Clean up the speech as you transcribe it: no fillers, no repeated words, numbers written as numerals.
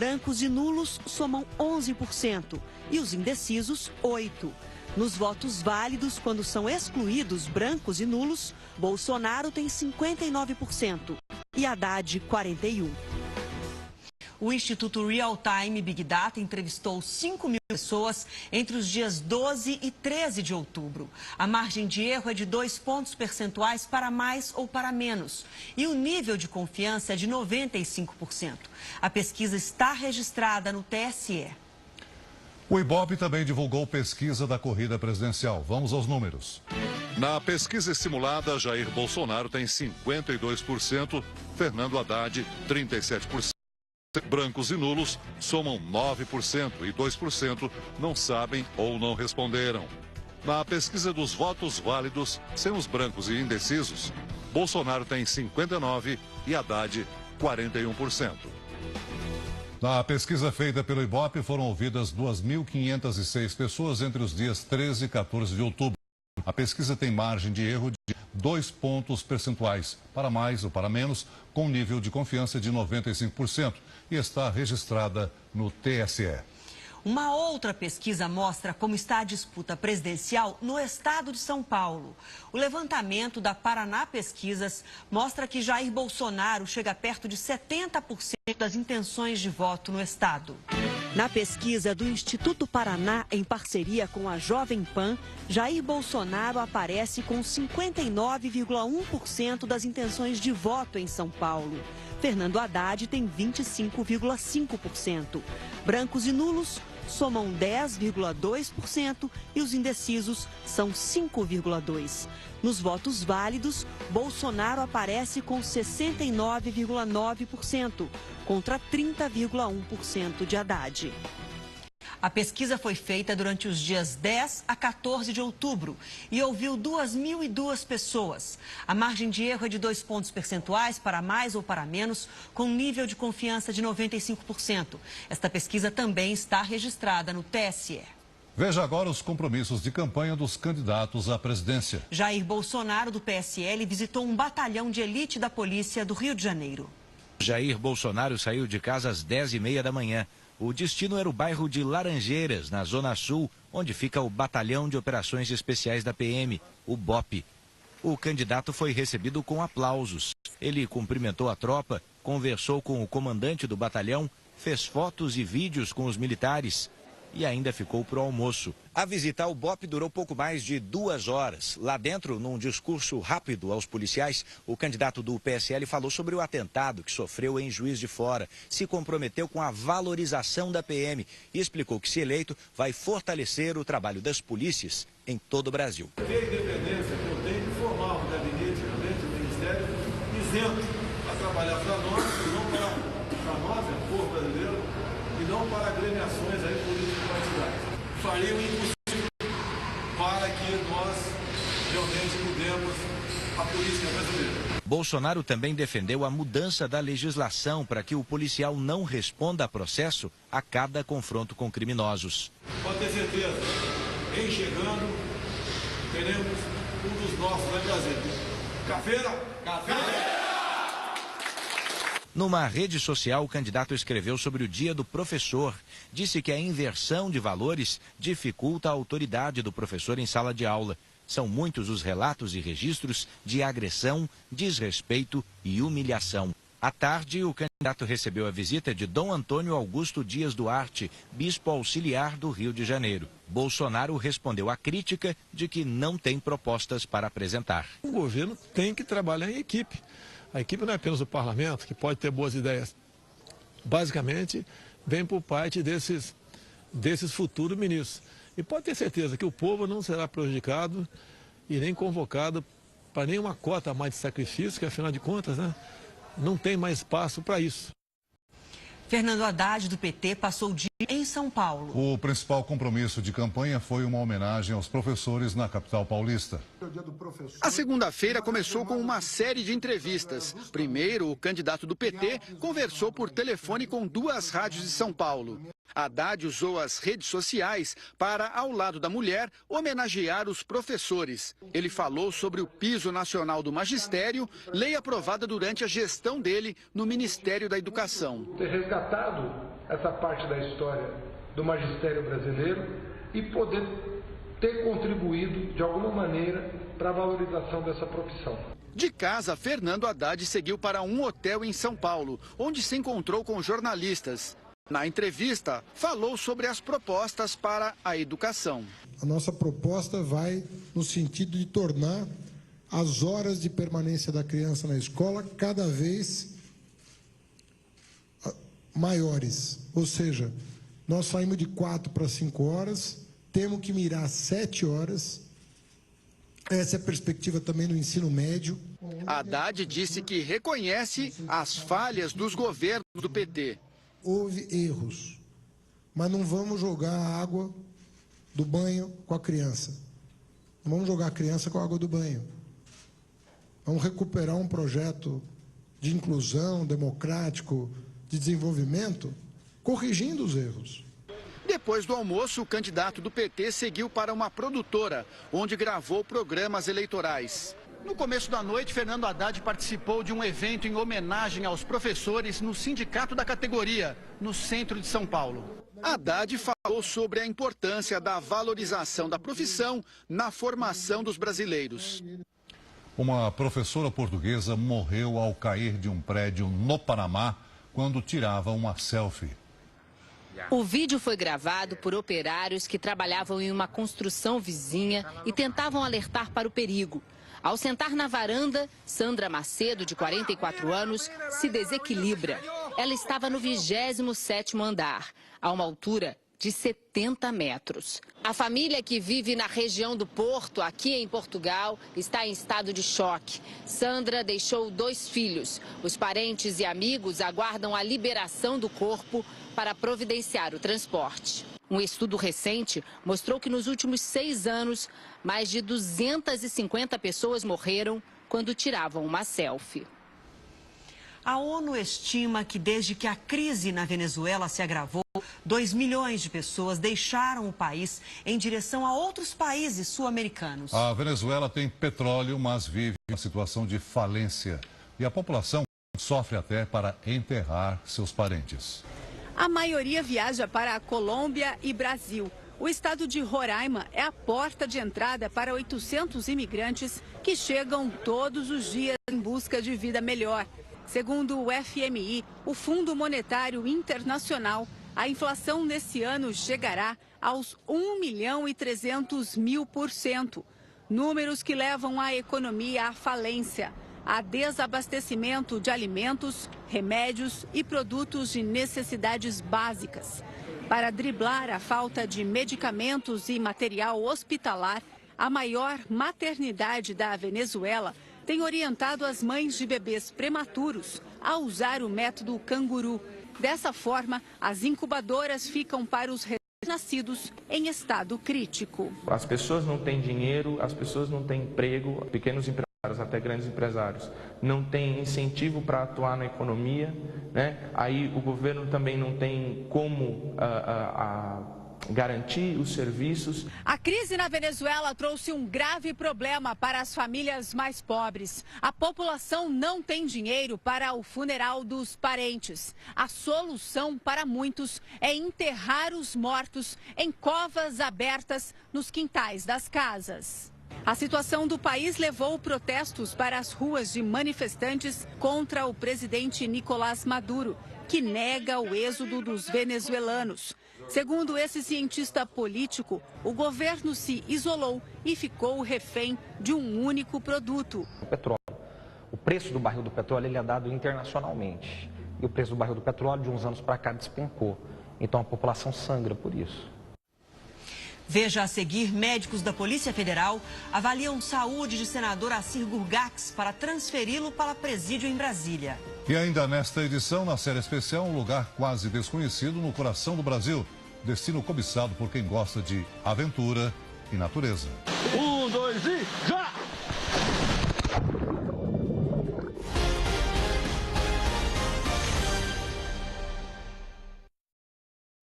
Brancos e nulos somam 11% e os indecisos, 8%. Nos votos válidos, quando são excluídos brancos e nulos, Bolsonaro tem 59% e Haddad 41%. O Instituto Real Time Big Data entrevistou 5.000 pessoas entre os dias 12 e 13 de outubro. A margem de erro é de 2 pontos percentuais para mais ou para menos. E o nível de confiança é de 95%. A pesquisa está registrada no TSE. O Ibope também divulgou pesquisa da corrida presidencial. Vamos aos números. Na pesquisa simulada, Jair Bolsonaro tem 52%, Fernando Haddad 37%. Brancos e nulos somam 9% e 2% não sabem ou não responderam. Na pesquisa dos votos válidos, sem os brancos e indecisos, Bolsonaro tem 59% e Haddad 41%. Na pesquisa feita pelo Ibope, foram ouvidas 2.506 pessoas entre os dias 13 e 14 de outubro. A pesquisa tem margem de erro de 2 pontos percentuais, para mais ou para menos, com nível de confiança de 95% e está registrada no TSE. Uma outra pesquisa mostra como está a disputa presidencial no estado de São Paulo. O levantamento da Paraná Pesquisas mostra que Jair Bolsonaro chega perto de 70% das intenções de voto no estado. Na pesquisa do Instituto Paraná, em parceria com a Jovem Pan, Jair Bolsonaro aparece com 59,1% das intenções de voto em São Paulo. Fernando Haddad tem 25,5%. Brancos e nulos somam 10,2% e os indecisos são 5,2%. Nos votos válidos, Bolsonaro aparece com 69,9%, contra 30,1% de Haddad. A pesquisa foi feita durante os dias 10 a 14 de outubro e ouviu 2.002 pessoas. A margem de erro é de 2 pontos percentuais para mais ou para menos, com nível de confiança de 95%. Esta pesquisa também está registrada no TSE. Veja agora os compromissos de campanha dos candidatos à presidência. Jair Bolsonaro, do PSL, visitou um batalhão de elite da polícia do Rio de Janeiro. Jair Bolsonaro saiu de casa às 10h30 da manhã. O destino era o bairro de Laranjeiras, na Zona Sul, onde fica o Batalhão de Operações Especiais da PM, o BOP. O candidato foi recebido com aplausos. Ele cumprimentou a tropa, conversou com o comandante do batalhão, fez fotos e vídeos com os militares e ainda ficou para o almoço. A visita ao BOP durou pouco mais de 2 horas. Lá dentro, num discurso rápido aos policiais, o candidato do PSL falou sobre o atentado que sofreu em Juiz de Fora, se comprometeu com a valorização da PM e explicou que, se eleito, vai fortalecer o trabalho das polícias em todo o Brasil. A independência que eu tenho de formar um gabinete, realmente, um ministério isento a trabalhar para nós, e não para nós, o povo brasileiro, e não para agremiações aí político-partidárias. Farei o impossível para que nós realmente mudemos a política brasileira. Bolsonaro também defendeu a mudança da legislação para que o policial não responda a processo a cada confronto com criminosos. Pode ter certeza, em chegando, teremos um dos nossos lá em Brasília. Cafeira! Cafeira! Numa rede social, o candidato escreveu sobre o Dia do Professor. Disse que a inversão de valores dificulta a autoridade do professor em sala de aula. São muitos os relatos e registros de agressão, desrespeito e humilhação. À tarde, o candidato recebeu a visita de Dom Antônio Augusto Dias Duarte, bispo auxiliar do Rio de Janeiro. Bolsonaro respondeu à crítica de que não tem propostas para apresentar. O governo tem que trabalhar em equipe. A equipe não é apenas o parlamento, que pode ter boas ideias. Basicamente, vem por parte desses futuros ministros. E pode ter certeza que o povo não será prejudicado e nem convocado para nenhuma cota a mais de sacrifício, que afinal de contas, né, não tem mais espaço para isso. Fernando Haddad, do PT, passou o dia em São Paulo. O principal compromisso de campanha foi uma homenagem aos professores na capital paulista. A segunda-feira começou com uma série de entrevistas. Primeiro, o candidato do PT conversou por telefone com 2 rádios de São Paulo. Haddad usou as redes sociais para, ao lado da mulher, homenagear os professores. Ele falou sobre o Piso Nacional do Magistério, lei aprovada durante a gestão dele no Ministério da Educação. Ter resgatado essa parte da história do magistério brasileiro e poder ter contribuído de alguma maneira para a valorização dessa profissão. De casa, Fernando Haddad seguiu para um hotel em São Paulo, onde se encontrou com jornalistas. Na entrevista, falou sobre as propostas para a educação. A nossa proposta vai no sentido de tornar as horas de permanência da criança na escola cada vez maiores. Ou seja, nós saímos de 4 para 5 horas, temos que mirar 7 horas. Essa é a perspectiva também no ensino médio. Haddad disse que reconhece as falhas dos governos do PT. Houve erros, mas não vamos jogar a água do banho com a criança. Não vamos jogar a criança com a água do banho. Vamos recuperar um projeto de inclusão democrático, de desenvolvimento, corrigindo os erros. Depois do almoço, o candidato do PT seguiu para uma produtora, onde gravou programas eleitorais. No começo da noite, Fernando Haddad participou de um evento em homenagem aos professores no sindicato da categoria, no centro de São Paulo. Haddad falou sobre a importância da valorização da profissão na formação dos brasileiros. Uma professora portuguesa morreu ao cair de um prédio no Panamá quando tirava uma selfie. O vídeo foi gravado por operários que trabalhavam em uma construção vizinha e tentavam alertar para o perigo. Ao sentar na varanda, Sandra Macedo, de 44 anos, se desequilibra. Ela estava no 27º andar, a uma altura de 70 metros. A família que vive na região do Porto, aqui em Portugal, está em estado de choque. Sandra deixou 2 filhos. Os parentes e amigos aguardam a liberação do corpo para providenciar o transporte. Um estudo recente mostrou que nos últimos 6 anos, mais de 250 pessoas morreram quando tiravam uma selfie. A ONU estima que desde que a crise na Venezuela se agravou, 2 milhões de pessoas deixaram o país em direção a outros países sul-americanos. A Venezuela tem petróleo, mas vive uma situação de falência. E a população sofre até para enterrar seus parentes. A maioria viaja para a Colômbia e Brasil. O estado de Roraima é a porta de entrada para 800 imigrantes que chegam todos os dias em busca de vida melhor. Segundo o FMI, o Fundo Monetário Internacional, a inflação nesse ano chegará aos 1.300.000%. Números que levam a economia à falência, a desabastecimento de alimentos, remédios e produtos de necessidades básicas. Para driblar a falta de medicamentos e material hospitalar, a maior maternidade da Venezuela tem orientado as mães de bebês prematuros a usar o método canguru. Dessa forma, as incubadoras ficam para os recém-nascidos em estado crítico. As pessoas não têm dinheiro, as pessoas não têm emprego, pequenos empresários, até grandes empresários, não têm incentivo para atuar na economia, né? Aí o governo também não tem como garantir os serviços. A crise na Venezuela trouxe um grave problema para as famílias mais pobres. A população não tem dinheiro para o funeral dos parentes. A solução para muitos é enterrar os mortos em covas abertas nos quintais das casas. A situação do país levou protestos para as ruas de manifestantes contra o presidente Nicolás Maduro, que nega o êxodo dos venezuelanos. Segundo esse cientista político, o governo se isolou e ficou refém de um único produto. O petróleo. O preço do barril do petróleo ele é dado internacionalmente. E o preço do barril do petróleo de uns anos para cá despencou. Então a população sangra por isso. Veja a seguir, médicos da Polícia Federal avaliam saúde de senador Assir Gurgax para transferi-lo para presídio em Brasília. E ainda nesta edição, na série especial, um lugar quase desconhecido no coração do Brasil. Destino cobiçado por quem gosta de aventura e natureza. 1, 2 e já!